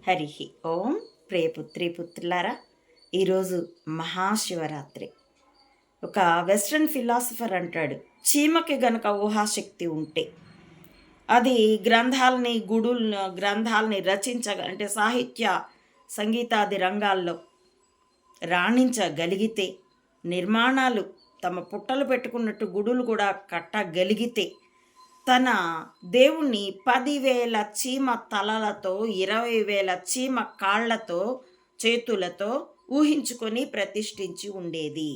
హరి ఓం. ప్రియపుత్రి పుత్రులారా, ఈరోజు మహాశివరాత్రి. ఒక western philosopher అంటాడు, చీమకి గనక ఊహాశక్తి ఉంటే అది గ్రంథాలని అంటే సాహిత్య సంగీతాది రంగాల్లో రాణించగలిగితే, నిర్మాణాలు తమ పుట్టలు పెట్టుకున్నట్టు గుడులు కూడా కట్టగలిగితే, తన దేవుణ్ణి 10,000 చీమ తలలతో 20,000 చీమ కాళ్లతో చేతులతో ఊహించుకొని ప్రతిష్ఠించి ఉండేది.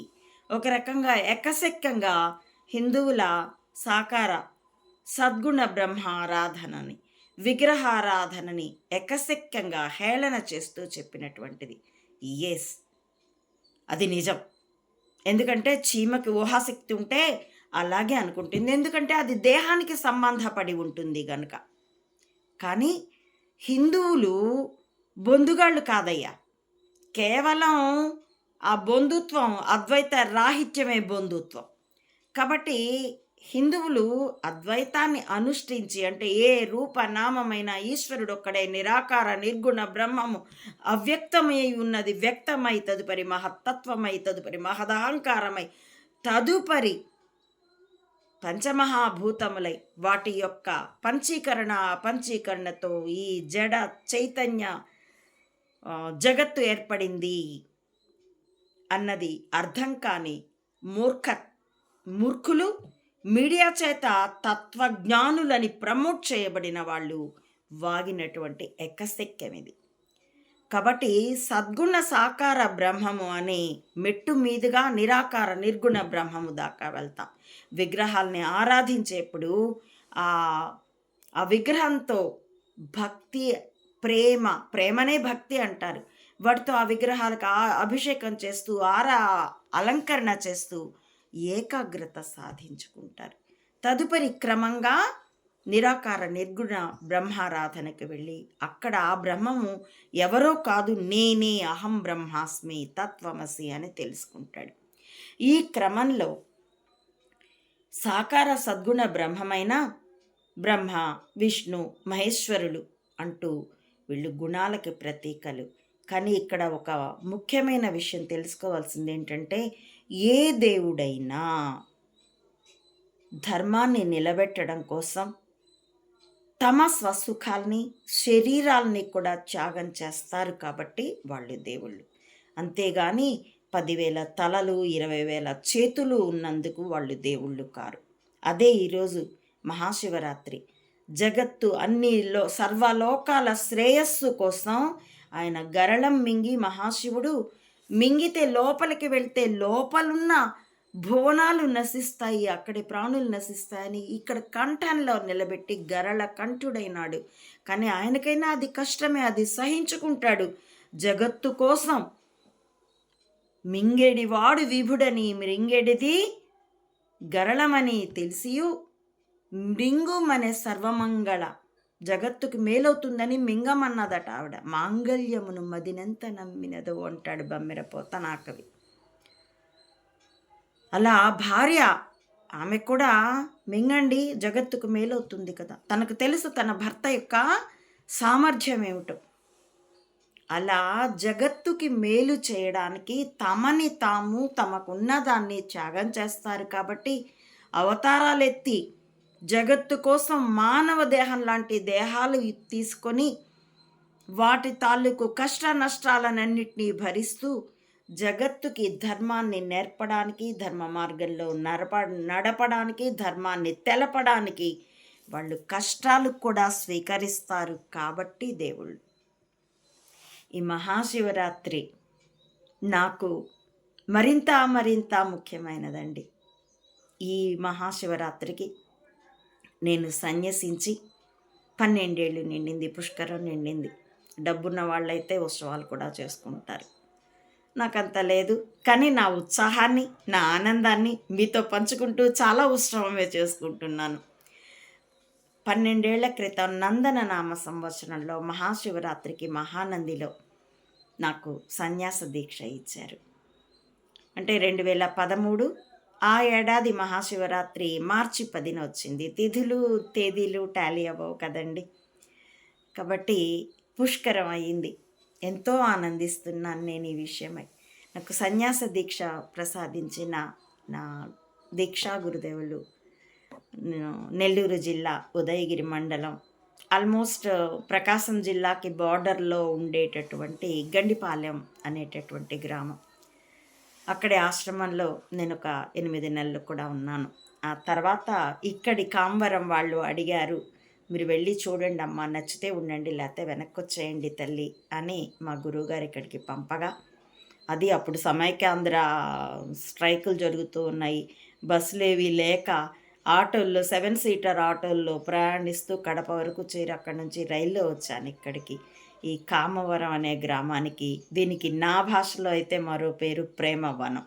ఒక రకంగా ఎకసెక్కంగా హిందువుల సాకార సద్గుణ బ్రహ్మారాధనని, విగ్రహారాధనని ఎకసెక్కంగా హేళన చేస్తూ చెప్పినటువంటిది. ఎస్, అది నిజం. ఎందుకంటే చీమకి ఊహాశక్తి ఉంటే అలాగే అనుకుంటుంది, ఎందుకంటే అది దేహానికి సంబంధపడి ఉంటుంది గనుక. కానీ హిందువులు బొందుగాళ్ళు కాదయ్యా. కేవలం ఆ బంధుత్వం అద్వైత రాహిత్యమే బంధుత్వం. కాబట్టి హిందువులు అద్వైతాన్ని అనుష్ఠించి, అంటే ఏ రూపనామమైన ఈశ్వరుడు ఒక్కడే నిరాకార నిర్గుణ బ్రహ్మము అవ్యక్తమై ఉన్నది వ్యక్తమై, తదుపరి మహత్తత్వమై, తదుపరి మహదహంకారమై, తదుపరి పంచమహాభూతములై వాటి యొక్క పంచీకరణతో ఈ జడ చైతన్య జగత్తు ఏర్పడింది అన్నది అర్థం కాని మూర్ఖులు మీడియా చేత తత్వజ్ఞానులని ప్రమోట్ చేయబడిన వాళ్ళు వాగినటువంటి ఎక్కసెక్యం ఇది. కాబట్టి సద్గుణ సాకార బ్రహ్మము అనే మెట్టు మీదుగా నిరాకార నిర్గుణ బ్రహ్మము దాకా వెళ్తాం. విగ్రహాల్ని ఆరాధించేప్పుడు ఆ విగ్రహంతో భక్తి, ప్రేమనే భక్తి అంటారు. వాటితో ఆ విగ్రహాలకు అభిషేకం చేస్తూ అలంకరణ చేస్తూ ఏకాగ్రత సాధించుకుంటారు. తదుపరి క్రమంగా నిరాకార నిర్గుణ బ్రహ్మారాధనకు వెళ్ళి అక్కడ ఆ బ్రహ్మము ఎవరో కాదు, నేనే అహం బ్రహ్మాస్మి తత్వమసి అని తెలుసుకుంటాడు. ఈ క్రమంలో సాకార సద్గుణ బ్రహ్మమైన బ్రహ్మ, విష్ణు, మహేశ్వరులు అంటూ వీళ్ళు గుణాలకి ప్రతీకలు. కానీ ఇక్కడ ఒక ముఖ్యమైన విషయం తెలుసుకోవాల్సింది ఏంటంటే, ఏ దేవుడైనా ధర్మాన్ని నిలబెట్టడం కోసం తమ స్వసుఖాల్ని, శరీరాల్ని కూడా త్యాగం చేస్తారు. కాబట్టి వాళ్ళు దేవుళ్ళు. అంతేగాని 10,000 తలలు 20,000 చేతులు ఉన్నందుకు వాళ్ళు దేవుళ్ళు కారు. అదే ఈరోజు మహాశివరాత్రి. జగత్తు సర్వలోకాల శ్రేయస్సు కోసం ఆయన గరళం మింగి, మహాశివుడు మింగితే లోపలికి వెళ్తే లోపలున్న భువనాలు నశిస్తాయి, అక్కడి ప్రాణులు నశిస్తాయని ఇక్కడ కంఠంలో నిలబెట్టి గరళ కంఠుడైనాడు. కానీ ఆయనకైనా అది కష్టమే, అది సహించుకుంటాడు. జగత్తు కోసం మింగేడివాడు విభుడని, మృంగేడిది గరళమని తెలిసియు మృంగుమనే సర్వమంగళ, జగత్తుకు మేలవుతుందని మింగమన్నదట ఆవిడ. మాంగళ్యమును మదినెంత నమ్మినదో అంటాడు బమ్మెరపోత నాకవి. అలా భార్య, ఆమె కూడా మింగండి, జగత్తుకు మేలవుతుంది కదా. తనకు తెలుసు తన భర్త యొక్క సామర్థ్యం ఏమిటో. అలా జగత్తుకి మేలు చేయడానికి తమని తాము, తమకున్న దాన్ని త్యాగం చేస్తారు. కాబట్టి అవతారాలు ఎత్తి జగత్తు కోసం మానవ దేహం లాంటి దేహాలు తీసుకొని వాటి తాలూకు కష్ట నష్టాలన్నింటినీ భరిస్తూ జగత్తుకి ధర్మాన్ని నేర్పడానికి, ధర్మ మార్గంలో నడపడానికి, ధర్మాన్ని తెలపడానికి వాళ్ళు కష్టాలు కూడా స్వీకరిస్తారు. కాబట్టి దేవుళ్ళు. ఈ మహాశివరాత్రి నాకు మరింత ముఖ్యమైనదండి. ఈ మహాశివరాత్రికి నేను సన్యసించి 12 ఏళ్ళు నిండింది, పుష్కరం నిండింది. డబ్బున్న వాళ్ళైతే ఉత్సవాలు కూడా చేసుకుంటారు. నాకంత లేదు, కానీ నా ఉత్సాహాన్ని, నా ఆనందాన్ని మీతో పంచుకుంటూ చాలా ఉత్సవమే చేసుకుంటున్నాను. 12 ఏళ్ల క్రితం నందన నామ సంవత్సరంలో మహాశివరాత్రికి మహానందిలో నాకు సన్యాస దీక్ష ఇచ్చారు. అంటే 2013 ఆ ఏడాది మహాశివరాత్రి మార్చి 10న వచ్చింది. తేదీలు టాలీ అవ్వవు కదండి. కాబట్టి పుష్కరం అయింది. ఎంతో ఆనందిస్తున్నాను నేను ఈ విషయమై. నాకు సన్యాస దీక్ష ప్రసాదించిన నా దీక్షా గురుదేవులు నెల్లూరు జిల్లా ఉదయగిరి మండలం ఆల్మోస్ట్ ప్రకాశం జిల్లాకి బార్డర్లో ఉండేటటువంటి గండిపాలెం అనేటటువంటి గ్రామం. అక్కడి ఆశ్రమంలో నేను ఒక 8 నెలలు కూడా ఉన్నాను. ఆ తర్వాత ఇక్కడి కాంవరం వాళ్ళు అడిగారు, మీరు వెళ్ళి చూడండి అమ్మా, నచ్చితే ఉండండి, లేకపోతే వెనక్కి వచ్చేయండి తల్లి అని మా గురువుగారు ఇక్కడికి పంపగా, అది అప్పుడు సమైక్యాంధ్ర స్ట్రైకులు జరుగుతూ ఉన్నాయి. బస్సులేవి లేక ఆటోల్లో 7 సీటర్ ఆటోల్లో ప్రయాణిస్తూ కడప వరకు చేరి అక్కడి నుంచి రైల్లో వచ్చాను ఇక్కడికి, ఈ కామవరం అనే గ్రామానికి. దీనికి నా భాషలో అయితే మరో పేరు ప్రేమవనం.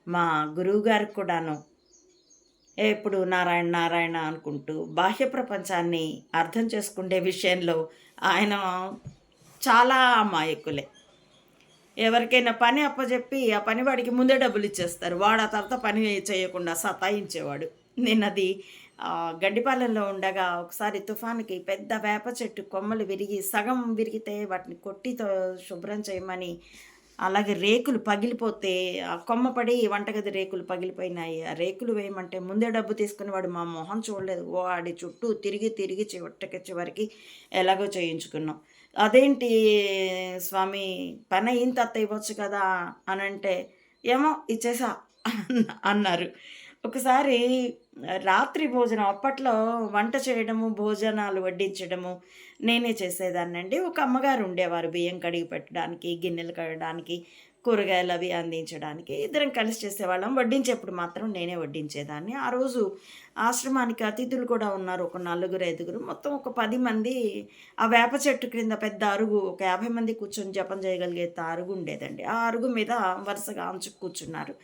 మా గురువుగారికి కూడాను ఎప్పుడు నారాయణ నారాయణ అనుకుంటూ బాహ్య ప్రపంచాన్ని అర్థం చేసుకునే విషయంలో ఆయన చాలా అమాయకులే. ఎవరికైనా పని అప్పచెప్పి ఆ పని వాడికి ముందే డబ్బులు ఇచ్చేస్తారు. వాడు ఆ తర్వాత పని చేయకుండా సతాయించేవాడు. నేను అది గడ్డిపాలెంలో ఉండగా ఒకసారి తుఫానుకి పెద్ద వేప చెట్టు కొమ్మలు విరిగి సగం విరిగితే వాటిని కొట్టితో శుభ్రం చేయమని, అలాగే రేకులు పగిలిపోతే ఆ కొమ్మ పడి వంటగది రేకులు పగిలిపోయినాయి. ఆ రేకులు వేయమంటే ముందే డబ్బు తీసుకుని వాడు మా మొహం చూడలేదు. వాడి చుట్టూ తిరిగి తిరిగి చివరికి ఎలాగో చేయించుకున్నాం. అదేంటి స్వామి, పని అయిన తర్వాత ఇవ్వచ్చు కదా అని అంటే, ఏమో ఇచ్చేసా అన్నారు. ఒకసారి రాత్రి భోజనం, అప్పట్లో వంట చేయడము, భోజనాలు వడ్డించడము నేనే చేసేదాన్నండి. ఒక అమ్మగారు ఉండేవారు బియ్యం కడిగి పెట్టడానికి, గిన్నెలు కడగడానికి, కూరగాయలు అవి అందించడానికి. ఇద్దరం కలిసి చేసేవాళ్ళం. వడ్డించేప్పుడు మాత్రం నేనే వడ్డించేదాన్ని. ఆ రోజు ఆశ్రమానికి అతిథులు కూడా ఉన్నారు, ఒక 4, 5. మొత్తం ఒక 10 మంది. ఆ వేప చెట్టు క్రింద పెద్ద అరుగు, ఒక 50 మంది కూర్చొని జపం చేయగలిగేంత అరుగు ఉండేదండి. ఆ అరుగు మీద వరుసగా అంచుకు కూర్చున్నారు.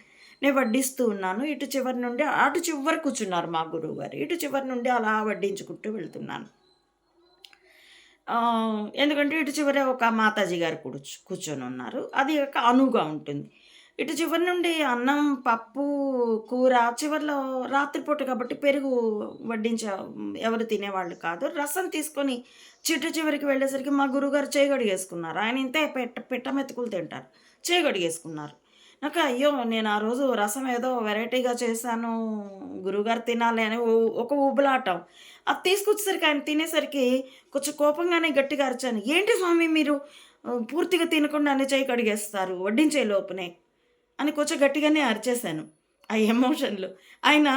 నేను వడ్డిస్తూ ఉన్నాను. ఇటు చివరి నుండి అటు చివరి కూర్చున్నారు మా గురువుగారు. ఇటు చివరి నుండి అలా వడ్డించుకుంటూ వెళ్తున్నాను. ఎందుకంటే ఇటు చివరే ఒక మాతాజీ గారు కూర్చొని ఉన్నారు. అది ఒక అనువుగా ఉంటుంది. ఇటు చివరి నుండి అన్నం, పప్పు, కూర, చివరిలో రాత్రిపూట కాబట్టి పెరుగు ఎవరు తినేవాళ్ళు కాదు. రసం తీసుకొని చివరికి వెళ్ళేసరికి మా గురువుగారు చేయి కడిగేసుకున్నారు. ఆయన ఇంతే పిట్ట మెతుకులు తింటారు. చేయి కడిగేసుకున్నారు. నాకు అయ్యో! నేను ఆ రోజు రసం ఏదో వెరైటీగా చేశాను, గురువుగారు తినాలి అని ఒక ఊబులాటం. అది తీసుకొచ్చేసరికి ఆయన తినేసరికి కొంచెం కోపంగానే గట్టిగా అరిచాను. "ఏంటి స్వామి మీరు పూర్తిగా తినకుండానే చేయి కడిగేస్తారు వడ్డించే లోపునే" అని కొంచెం గట్టిగానే అరిచేశాను. ఆ ఎమోషన్‌లో. ఆయన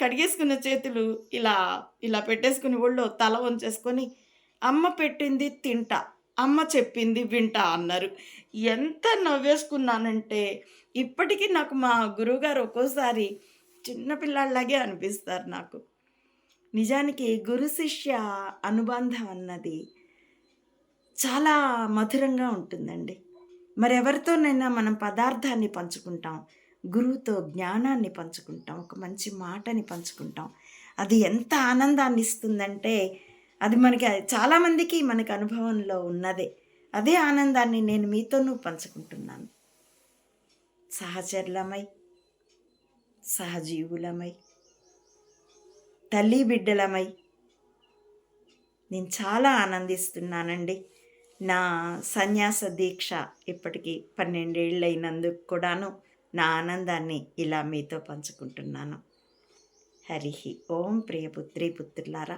కడిగేసుకున్న చేతులు ఇలా, ఇలా పెట్టేసుకొని ఒళ్ళో తల వంచేసుకొని, "అమ్మ పెట్టింది తింటా, అమ్మ చెప్పింది వింటా" అన్నారు. ఎంత నవ్వేసుకున్నానంటే, ఇప్పటికీ నాకు మా గురువుగారు ఒక్కోసారి చిన్న పిల్లాడిలాగే అనిపిస్తారు నాకు. నిజానికి గురు శిష్య అనుబంధం అన్నది చాలా మధురంగా ఉంటుందండి. మరెవరితోనైనా మనం పదార్థాన్ని పంచుకుంటాం. గురువుతో జ్ఞానాన్ని పంచుకుంటాం. ఒక మంచి మాటని పంచుకుంటాం. అది ఎంత ఆనందాన్ని ఇస్తుందంటే, అది చాలామందికి మనకి అనుభవంలో ఉన్నదే. అదే ఆనందాన్ని నేను మీతోనూ పంచుకుంటున్నాను. సహచరులమై, సహజీవులమై, తల్లి బిడ్డలమై నేను చాలా ఆనందిస్తున్నానండి. నా సన్యాస దీక్ష ఇప్పటికి 12 ఏళ్ళైనందుకు కూడాను నా ఆనందాన్ని ఇలా మీతో పంచుకుంటున్నాను. హరి ఓం. ప్రియపుత్రి పుత్రులారా,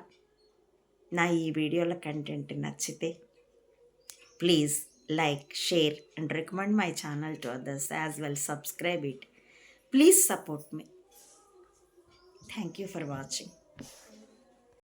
నా ఈ వీడియోల కంటెంట్ నచ్చితే please like, share and recommend my channel to others, as well subscribe it. Please support me. Thank you for watching.